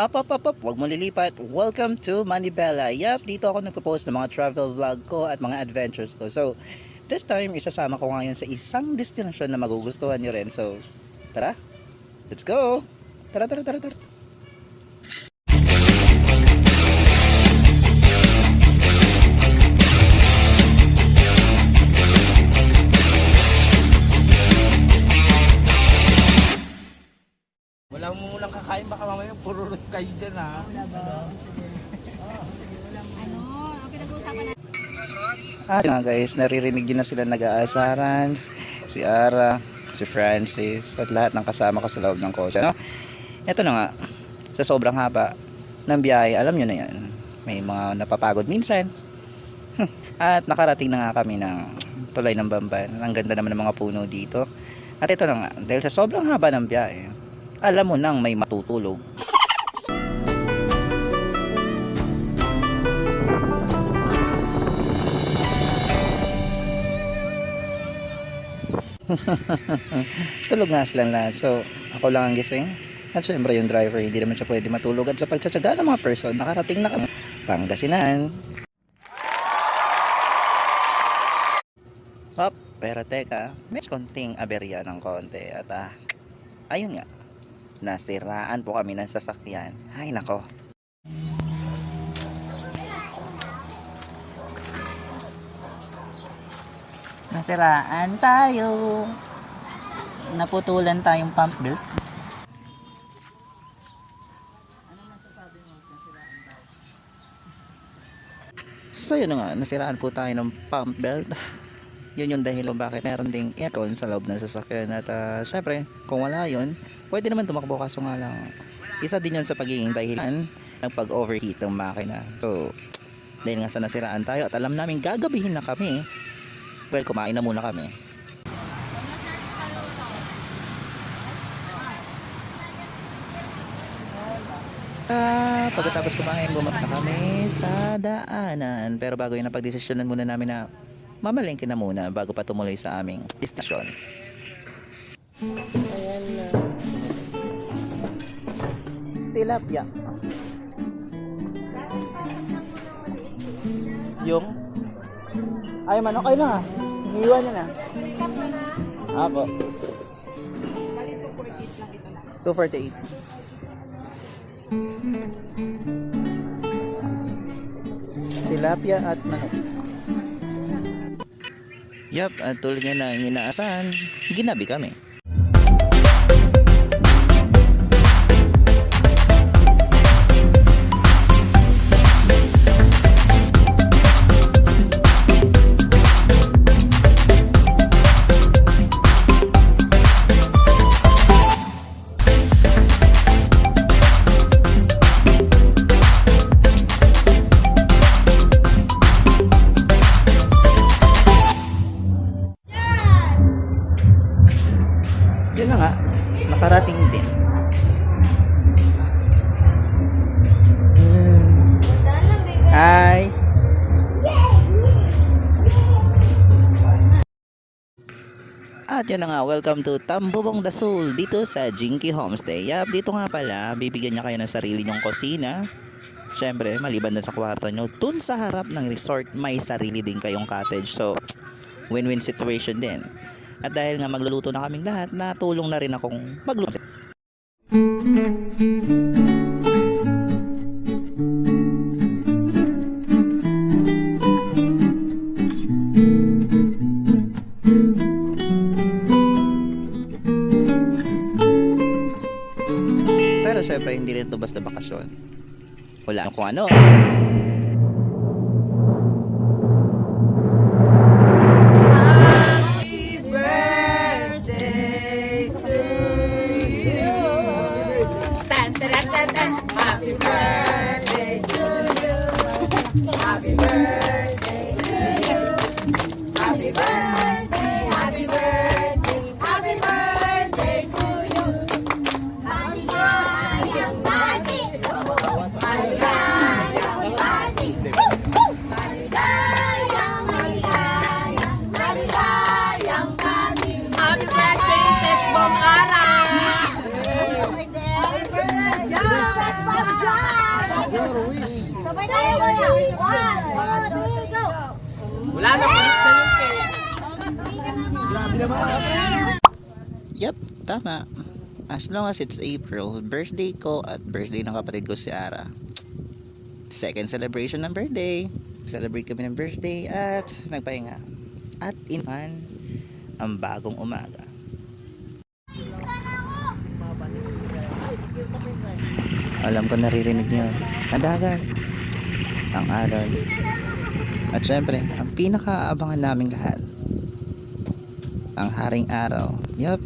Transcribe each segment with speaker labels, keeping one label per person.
Speaker 1: Up, huwag mo lilipat. Welcome to Manibela. Yup, dito ako nagpo-post ng mga travel vlog ko at mga adventures ko. So, this time, isasama ko ngayon sa isang destinasyon na magugustuhan nyo rin. So, tara, let's go! Tara.
Speaker 2: Wala mo lang kakain, baka mamaya puro rin kayo dyan ha.
Speaker 1: At nga guys, naririnig nyo na sila nag-aasaran. Si Ara, si Francis, at lahat ng kasama ko sa loob ng kotse. No? Ito na nga, sa sobrang haba ng biyahe, alam nyo na yan. May mga napapagod minsan. At nakarating na nga kami ng tulay ng Bamban. Ang ganda naman ng mga puno dito. At ito na nga, dahil sa sobrang haba ng biyahe, alam mo nang may matutulog. Tulog nga silang lahat. So, ako lang ang gising. At syempre yung driver, hindi naman siya pwede matulog. At sa pagtsatsaga ng mga person, nakarating na kami Pangasinan. Hop, pero teka, may konting aberya ng konti. At ayun nga, nasiraan po kami ng sasakyan. Ay nako. Nasiraan tayo. Naputulan tayong pump belt. So yun na nga, nasiraan po tayo ng pump belt. Yun yung dahilan bakit meron ding aircon sa loob ng sasakyan. At syempre, kung wala yun, pwede naman tumakbo, kaso nga lang isa din yun sa pagiging dahilan ng pag-overheat ng makina. So, dahil nga sa nasiraan tayo at alam namin gagabihin na kami, well, kumain na muna kami. Pagkatapos kumain, bumat na kami sa daanan. Pero bago yun, napagdesisyonan muna namin na mamalengke na muna bago pa tumuloy sa aming istasyon. Ayan na. Tilapia. Yung? Ay, manok. Ay na. Iniwan na na. Apo. 248. Tilapia at manok. Yup, at tulad nga na inaasahan, ginabi kami. Yun na nga, nakarating din. Hi! At yun na nga, welcome to Tambobong da Sul dito sa Jinky Homestay. Yup, dito nga pala, bibigyan niya kayo ng sarili nyong kusina. Siyempre, maliban dun sa kwarto nyo, dun sa harap ng resort, may sarili din kayong cottage. So, win-win situation din. At dahil nga magluluto na kaming lahat, natulong na rin akong magluto. Pero syempre, hindi rin ito basta bakasyon. Wala kung ano.
Speaker 3: Happy birthday to you. Happy birthday to you. Happy birthday, happy birthday, happy birthday to you. Maligayang bati. Maligayang bati. Maligayang, maligayang, maligayang bati. Happy birthday, Sis Bong Ara. Happy birthday, Sis Bong Ara. Sabay tayo ba yan? 1, 2, 3, go!
Speaker 2: Wala na, palis na yung cake. Grabe naman.
Speaker 1: Yep, tama. As long as it's April, birthday ko at birthday ng kapatid ko si Ara. Second celebration ng birthday. Celebrate kami ng birthday at nagpahinga. At inan ang bagong umaga. Alam ko naririnig niyo yun. Ang dagat, ang alon, at syempre, ang pinakaabangan naming lahat, ang haring araw. Yup,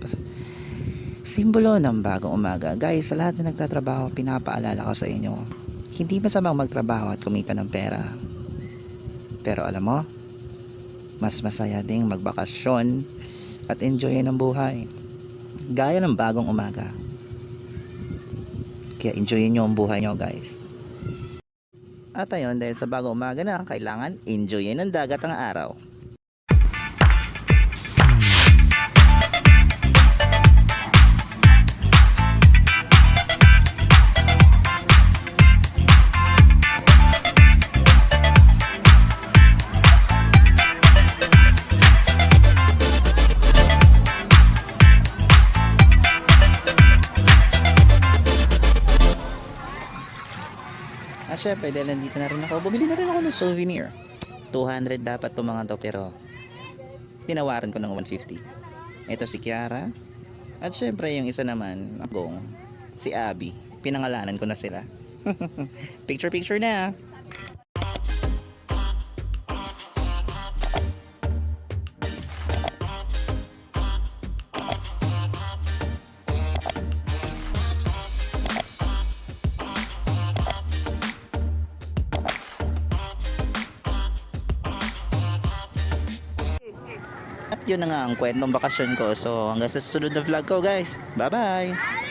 Speaker 1: simbolo ng bagong umaga. Guys, sa lahat na nagtatrabaho, pinapaalala ko sa inyo, hindi masamang magtrabaho at kumita ng pera. Pero alam mo, mas masaya ding magbakasyon at enjoyin ang buhay. Gaya ng bagong umaga. Kaya enjoyin nyo ang buhay nyo, guys. At ayun, dahil sa bagong umaga na, kailangan enjoyin ang dagat ang araw. At syempre, dahil nandito na rin ako, bumili na rin ako ng souvenir. 200 dapat itong mga to, pero tinawaran ko ng 150. Ito si Kiara. At syempre, yung isa naman, akong si Abby. Pinangalanan ko na sila. Picture na. At yun na nga ang kwentong bakasyon ko. So hanggang sa susunod na vlog ko, guys. Bye bye.